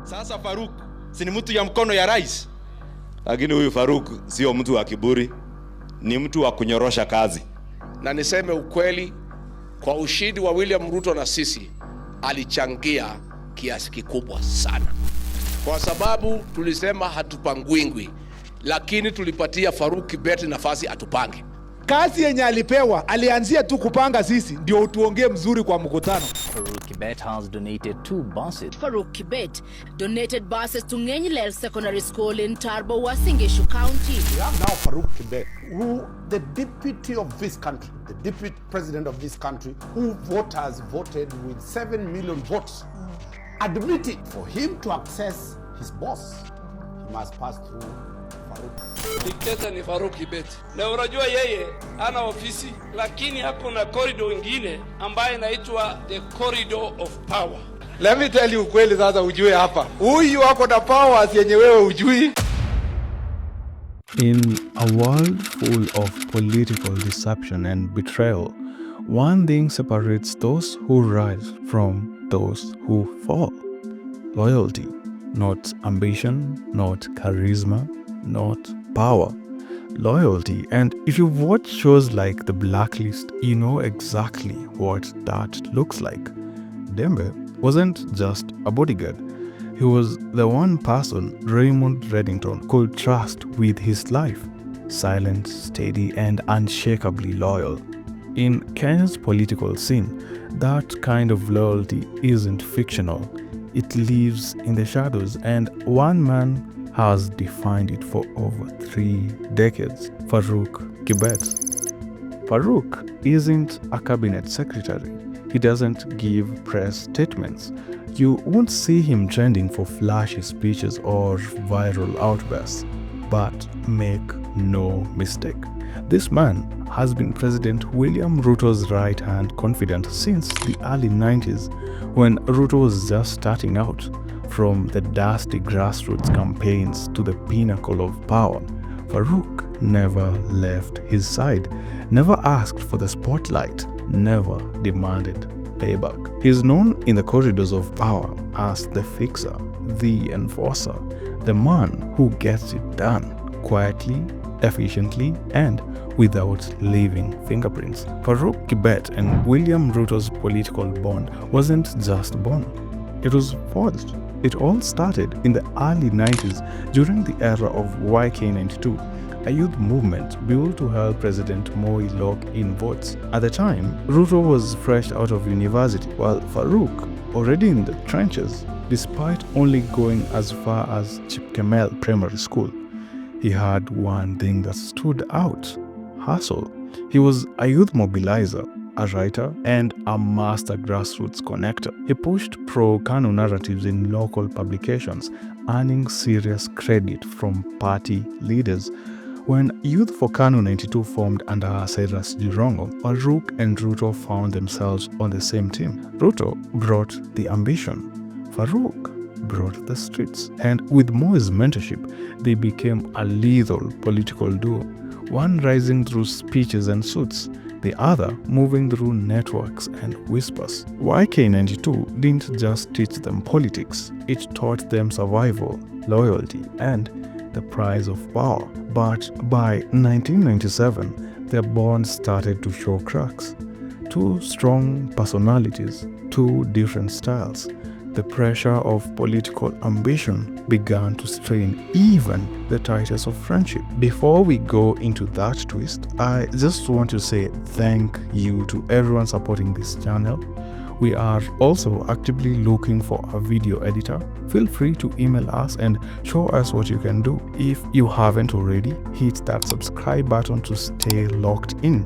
Sasa Farouk si ni mtu ya mkono ya rais, lakini huyu Farouk sio mtu wa kiburi, ni mtu wa kunyorosha kazi. Na niseme ukweli, kwa ushindi wa William Ruto na sisi alichangia kiasi kikubwa sana, kwa sababu tulisema hatupangwingwi, lakini tulipatia Farouk Kibet nafasi atupange. Kazi yenye alipewa, alianzia tu kupanga sisi ndio utuongee mzuri kwa mkutano. Farouk Kibet has donated 2 buses. Farouk Kibet donated buses to Ngenyilel Secondary School in Tarbo, Wasingishu County. We have now Farouk Kibet, who the deputy of this country, the deputy president of this country, who voters voted with 7 million votes, admitted for him to access his boss, he must pass through Farouk. Dikteta ni Farouk Kibet. Na unajua yeye ana ofisi, lakini hapo na corridor ingine ambaye inaitwa the corridor of power. Let me tell you kweli sasa ujue hapa. Huyu wako na powers yenye wewe ujui. In a world full of political deception and betrayal, one thing separates those who rise from those who fall. Loyalty, not ambition, not charisma, not power. Loyalty. And if you watch shows like The Blacklist, you know exactly what that looks like. Dembe wasn't just a bodyguard. He was the one person Raymond Reddington could trust with his life. Silent, steady, and unshakably loyal. In Kenya's political scene, that kind of loyalty isn't fictional. It lives in the shadows, and one man has defined it for over 3 decades, Farouk Kibet. Farouk isn't a cabinet secretary. He doesn't give press statements. You won't see him trending for flashy speeches or viral outbursts. But make no mistake, this man has been President William Ruto's right-hand confidant since the early 90s, when Ruto was just starting out. From the dusty grassroots campaigns to the pinnacle of power, Farouk never left his side, never asked for the spotlight, never demanded payback. He is known in the corridors of power as the fixer, the enforcer, the man who gets it done quietly, efficiently, and without leaving fingerprints. Farouk Kibet and William Ruto's political bond wasn't just born, it was forged. It all started in the early 90s during the era of YK92, a youth movement built to help President Moi lock in votes. At the time, Ruto was fresh out of university, while Farouk already in the trenches, despite only going as far as Chipkemel Primary School. He had one thing that stood out: hustle. He was a youth mobilizer, a writer, and a master grassroots connector. He pushed pro-KANU narratives in local publications, earning serious credit from party leaders. When Youth for KANU 92 formed under Cyrus Jirongo, Farouk and Ruto found themselves on the same team. Ruto brought the ambition, Farouk brought the streets, and with Moi's mentorship, they became a lethal political duo, one rising through speeches and suits, the other moving through networks and whispers. YK92 didn't just teach them politics, it taught them survival, loyalty, and the price of power. But by 1997, their bond started to show cracks. 2 strong personalities, 2 different styles. The pressure of political ambition began to strain even the tightest of friendship. Before we go into that twist, I just want to say thank you to everyone supporting this channel. We are also actively looking for a video editor. Feel free to email us and show us what you can do. If you haven't already, hit that subscribe button to stay locked in.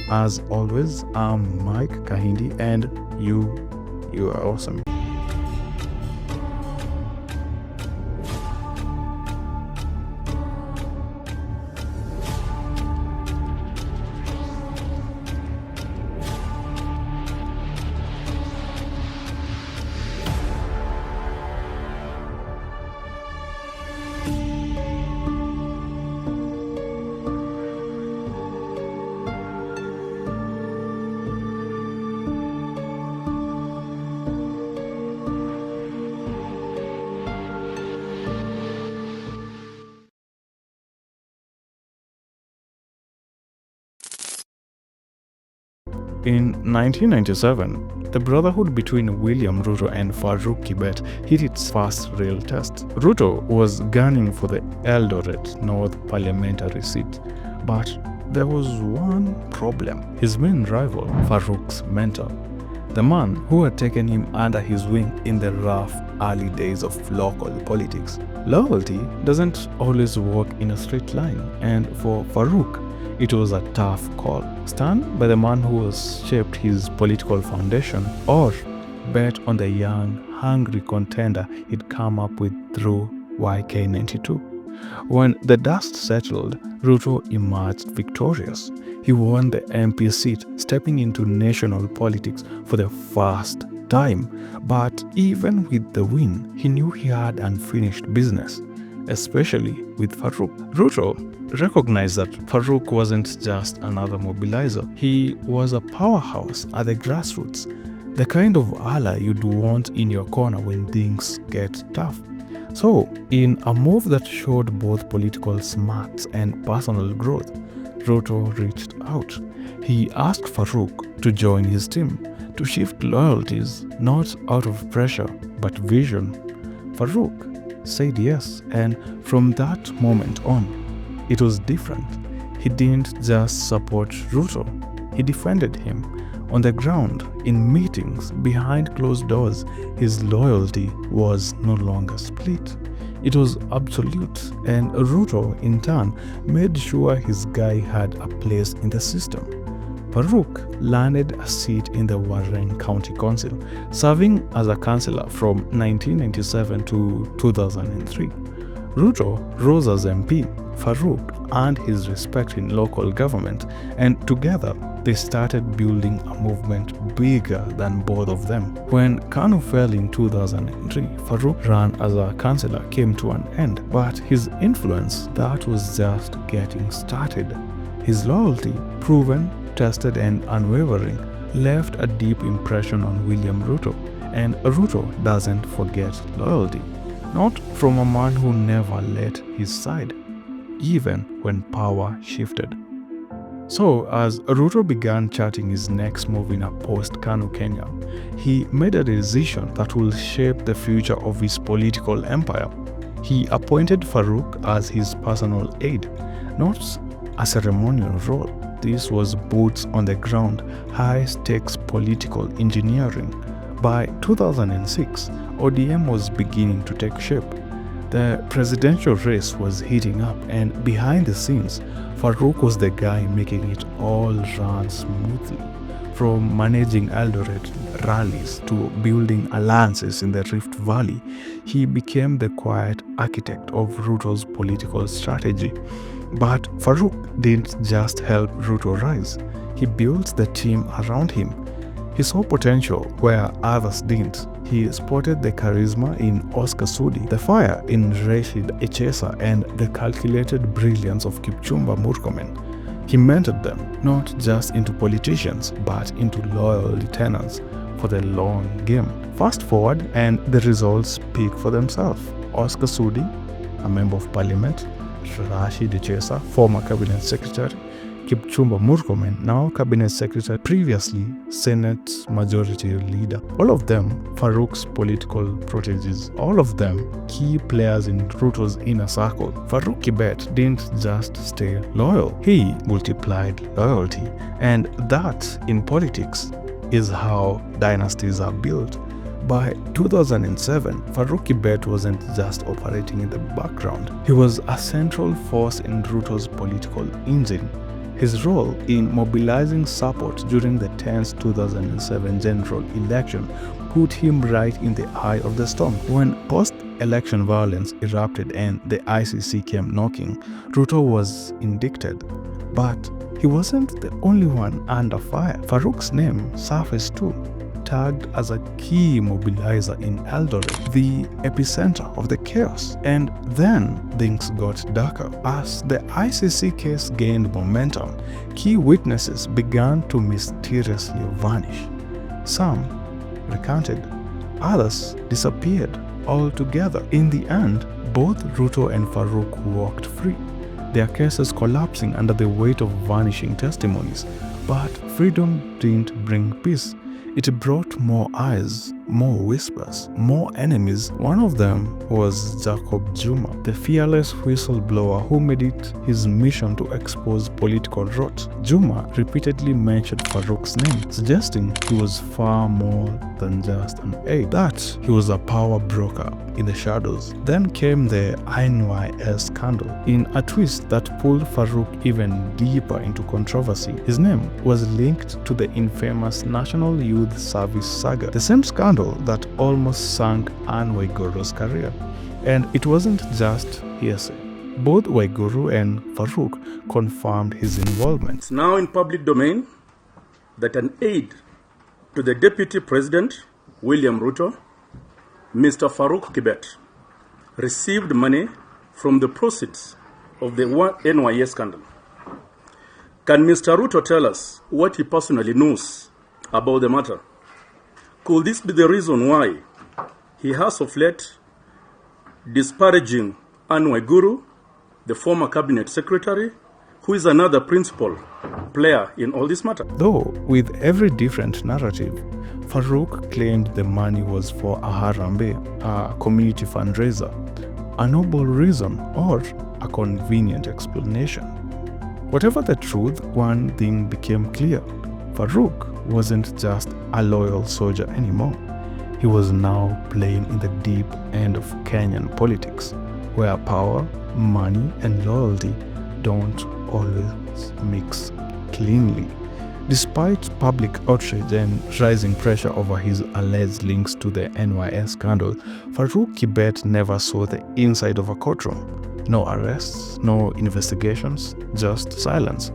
As always, I'm Mike Kahindi, and you are awesome. In 1997, the brotherhood between William Ruto and Farouk Kibet hit its first real test. Ruto was gunning for the Eldoret North parliamentary seat, but there was one problem. His main rival, Farouk's mentor, the man who had taken him under his wing in the rough early days of local politics. Loyalty doesn't always work in a straight line, and for Farouk, it was a tough call. Stand by the man who has shaped his political foundation, or bet on the young, hungry contender he'd come up with through YK92. When the dust settled, Ruto emerged victorious. He won the MP seat, stepping into national politics for the first time. But even with the win, he knew he had unfinished business, especially with Farouk. Ruto recognized that Farouk wasn't just another mobilizer. He was a powerhouse at the grassroots, the kind of ally you'd want in your corner when things get tough. So, in a move that showed both political smarts and personal growth, Ruto reached out. He asked Farouk to join his team, to shift loyalties not out of pressure but vision. Farouk said yes, and from that moment on, it was different. He didn't just support Ruto, he defended him. On the ground, in meetings, behind closed doors, his loyalty was no longer split. It was absolute, and Ruto, in turn, made sure his guy had a place in the system. Farouk landed a seat in the Warren County Council, serving as a councillor from 1997 to 2003. Ruto rose as MP. Farouk earned his respect in local government, and together they started building a movement bigger than both of them. When KANU fell in 2003, Farouk run as a councillor came to an end, but his influence, that was just getting started. His loyalty, proven, tested and unwavering, left a deep impression on William Ruto, and Ruto doesn't forget loyalty. Not from a man who never let his side, even when power shifted. So, as Ruto began charting his next move in a post-KANU Kenya, he made a decision that will shape the future of his political empire. He appointed Farouk as his personal aide, not a ceremonial role. This was boots on the ground, high-stakes political engineering. By 2006, ODM was beginning to take shape. The presidential race was heating up, and behind the scenes, Farouk was the guy making it all run smoothly. From managing Eldoret rallies to building alliances in the Rift Valley, he became the quiet architect of Ruto's political strategy. But Farouk didn't just help Ruto rise, he built the team around him. He saw potential where others didn't. He spotted the charisma in Oscar Sudi, the fire in Rashid Echesa, and the calculated brilliance of Kipchumba Murkomen. He mentored them, not just into politicians, but into loyal lieutenants for the long game. Fast forward, and the results speak for themselves. Oscar Sudi, a member of parliament, Rashid Echesa, former cabinet secretary, Kipchumba Murkomen, now cabinet secretary, previously Senate majority leader. All of them Farouk's political proteges. All of them key players in Ruto's inner circle. Farouk Kibet didn't just stay loyal, he multiplied loyalty. And that, in politics, is how dynasties are built. By 2007, Farouk Kibet wasn't just operating in the background. He was a central force in Ruto's political engine. His role in mobilizing support during the tense 2007 general election put him right in the eye of the storm. When post-election violence erupted and the ICC came knocking, Ruto was indicted. But he wasn't the only one under fire. Farouk's name surfaced too, tagged as a key mobilizer in Eldoret, the epicenter of the chaos. And then things got darker. As the ICC case gained momentum, key witnesses began to mysteriously vanish. Some recanted, others disappeared altogether. In the end, both Ruto and Farouk walked free, their cases collapsing under the weight of vanishing testimonies. But freedom didn't bring peace. It brought more eyes, more whispers, more enemies. One of them was Jacob Juma, the fearless whistleblower who made it his mission to expose political rot. Juma repeatedly mentioned Farouk's name, suggesting he was far more than just an aide, that he was a power broker in the shadows. Then came the NYS scandal, in a twist that pulled Farouk even deeper into controversy. His name was linked to the infamous National Youth Service saga, the same scandal that almost sank Anne Waiguru's career. And it wasn't just hearsay. Both Waiguru and Farouk confirmed his involvement. It's now in public domain that an aide to the Deputy President, William Ruto, Mr. Farouk Kibet, received money from the proceeds of the NYS scandal. Can Mr. Ruto tell us what he personally knows about the matter? Could this be the reason why he has of late disparaging Anne Waiguru, the former cabinet secretary, who is another principal player in all this matter? Though with every different narrative, Farouk claimed the money was for a harambe, a community fundraiser, a noble reason, or a convenient explanation. Whatever the truth, one thing became clear. Farouk wasn't just a loyal soldier anymore. He was now playing in the deep end of Kenyan politics, where power, money, and loyalty don't always mix cleanly. Despite public outrage and rising pressure over his alleged links to the NYS scandal, Farouk Kibet never saw the inside of a courtroom. No arrests, no investigations, just silence.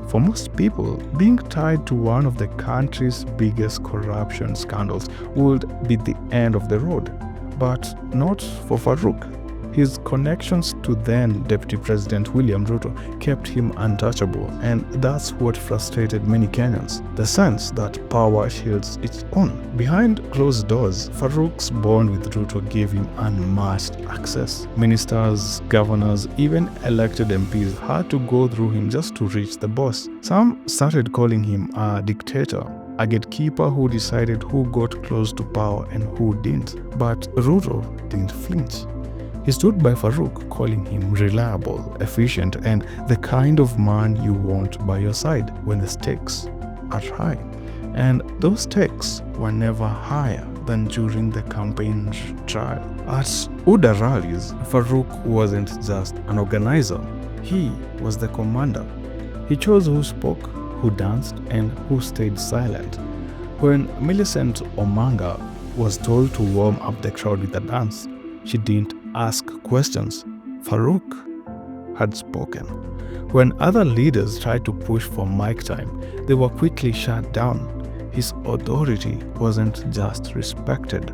For most people, being tied to one of the country's biggest corruption scandals would be the end of the road. But not for Farouk. His connections to then Deputy President William Ruto kept him untouchable, and that's what frustrated many Kenyans, the sense that power shields its own. Behind closed doors, Farouk's bond with Ruto gave him unmatched access. Ministers, governors, even elected MPs had to go through him just to reach the boss. Some started calling him a dictator, a gatekeeper who decided who got close to power and who didn't. But Ruto didn't flinch. He stood by Farouk, calling him reliable, efficient, and the kind of man you want by your side when the stakes are high. And those stakes were never higher than during the campaign trial. At UDA rallies, Farouk wasn't just an organizer, he was the commander. He chose who spoke, who danced, and who stayed silent. When Millicent Omanga was told to warm up the crowd with a dance, she didn't ask questions. Farouk had spoken. When other leaders tried to push for mic time, they were quickly shut down. His authority wasn't just respected,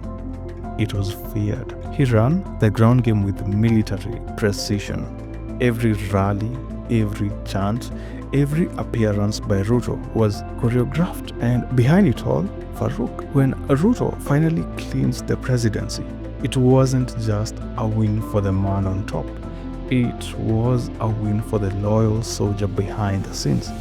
it was feared. He ran the ground game with military precision. Every rally, every chant, every appearance by Ruto was choreographed, and behind it all, Farouk. When Ruto finally clinched the presidency, it wasn't just a win for the man on top. It was a win for the loyal soldier behind the scenes.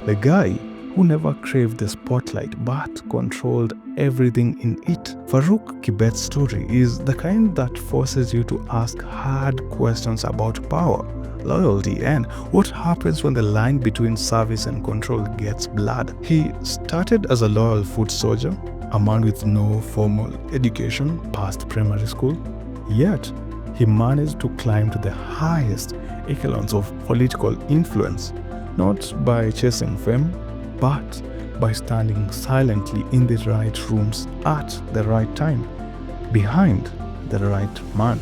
The guy who never craved the spotlight but controlled everything in it. Farouk Kibet's story is the kind that forces you to ask hard questions about power, loyalty, and what happens when the line between service and control gets blurred. He started as a loyal foot soldier, a man with no formal education past primary school, yet he managed to climb to the highest echelons of political influence, not by chasing fame, but by standing silently in the right rooms at the right time, behind the right man.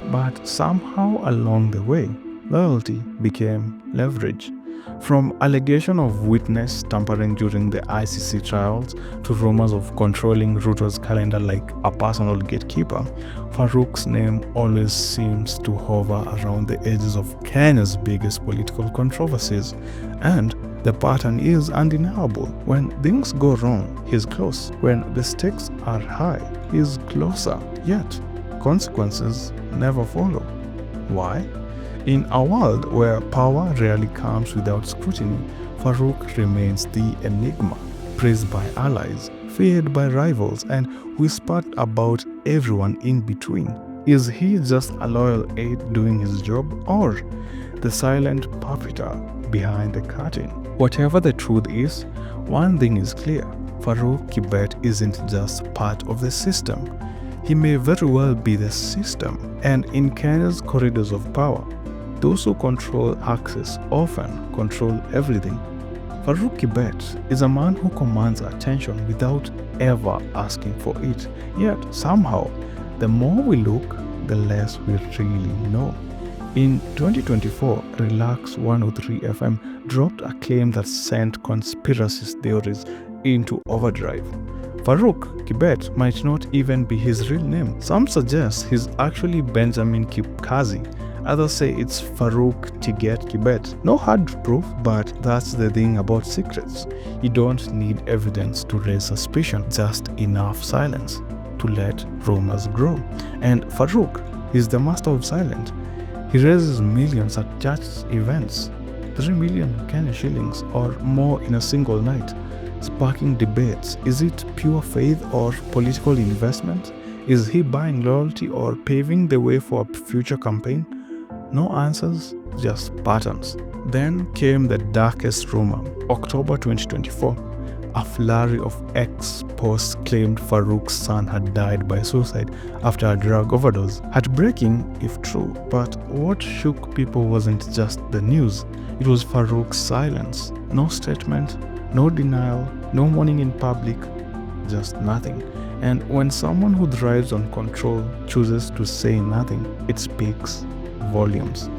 But somehow along the way, loyalty became leverage. From allegation of witness tampering during the ICC trials to rumors of controlling Ruto's calendar like a personal gatekeeper, Farouk's name always seems to hover around the edges of Kenya's biggest political controversies. And the pattern is undeniable. When things go wrong, he's close. When the stakes are high, he's closer. Yet, consequences never follow. Why? In a world where power rarely comes without scrutiny, Farouk remains the enigma, praised by allies, feared by rivals, and whispered about everyone in between. Is he just a loyal aide doing his job, or the silent puppeteer behind the curtain? Whatever the truth is, one thing is clear: Farouk Kibet isn't just part of the system. He may very well be the system, and in Kenya's corridors of power, those who control access often control everything. Farouk Kibet is a man who commands attention without ever asking for it. Yet, somehow, the more we look, the less we really know. In 2024, Relax 103 FM dropped a claim that sent conspiracy theories into overdrive. Farouk Kibet might not even be his real name. Some suggest he's actually Benjamin Kipkazi. Others say it's Farouk Teigut Kibet. No hard proof, but that's the thing about secrets. You don't need evidence to raise suspicion, just enough silence to let rumors grow. And Farouk is the master of silence. He raises millions at church events, 3 million Kenya shillings or more in a single night, sparking debates. Is it pure faith or political investment? Is he buying loyalty or paving the way for a future campaign? No answers, just patterns. Then came the darkest rumor. October 2024, a flurry of X posts claimed Farouk's son had died by suicide after a drug overdose. Heartbreaking if true, but what shook people wasn't just the news, it was Farouk's silence. No statement, no denial, no mourning in public, just nothing. And when someone who thrives on control chooses to say nothing, it speaks volumes.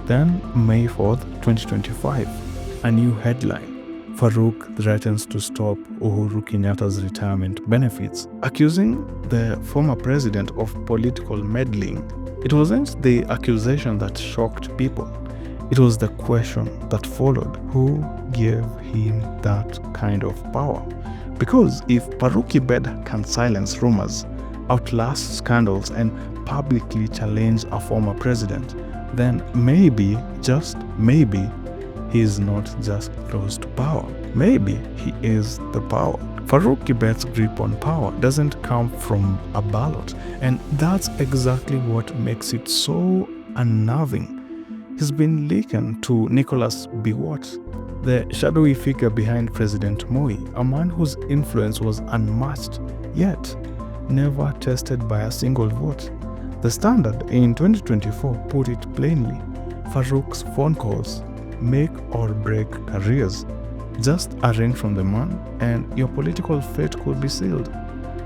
Then, May 4th, 2025, a new headline. Farouk threatens to stop Uhuru Kenyatta's retirement benefits, accusing the former president of political meddling. It wasn't the accusation that shocked people. It was the question that followed: who gave him that kind of power? Because if Farouk Kibet can silence rumors, outlast scandals, and publicly challenge a former president, then maybe, just maybe, he is not just close to power. Maybe he is the power. Farouk Kibet's grip on power doesn't come from a ballot, and that's exactly what makes it so unnerving. He's been likened to Nicholas Biwott, the shadowy figure behind President Moi, a man whose influence was unmatched, yet never tested by a single vote. The Standard in 2024 put it plainly: Farouk's phone calls make or break careers. Just a ring from the man and your political fate could be sealed.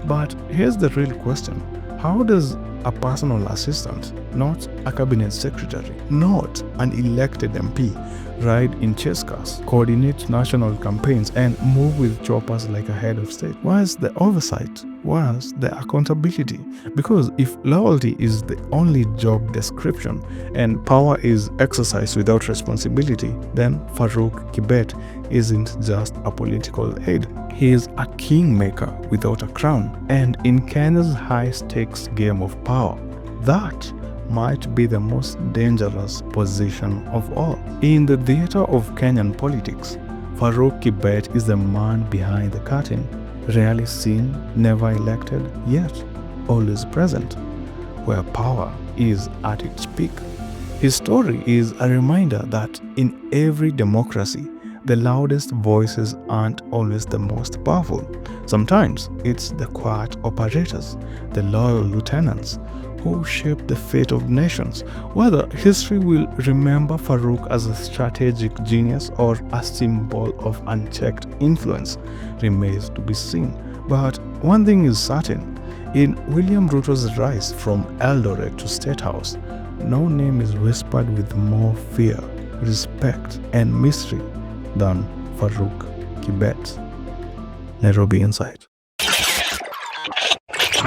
But here's the real question: how does a personal assistant, not a cabinet secretary, not an elected MP, ride in chase cars, coordinate national campaigns, and move with choppers like a head of state? Where's the oversight? Where's the accountability? Because if loyalty is the only job description and power is exercised without responsibility, then Farouk Kibet isn't just a political aide. He is a kingmaker without a crown. And in Kenya's high-stakes game of power, that might be the most dangerous position of all. In the theater of Kenyan politics, Farouk Kibet is the man behind the curtain, rarely seen, never elected, yet always present, where power is at its peak. His story is a reminder that in every democracy, the loudest voices aren't always the most powerful. Sometimes it's the quiet operators, the loyal lieutenants, who shape the fate of nations. Whether history will remember Farouk as a strategic genius or a symbol of unchecked influence remains to be seen. But one thing is certain: in William Ruto's rise from Eldoret to State House, no name is whispered with more fear, respect, and mystery than Farouk Kibet. Nairobi Insight.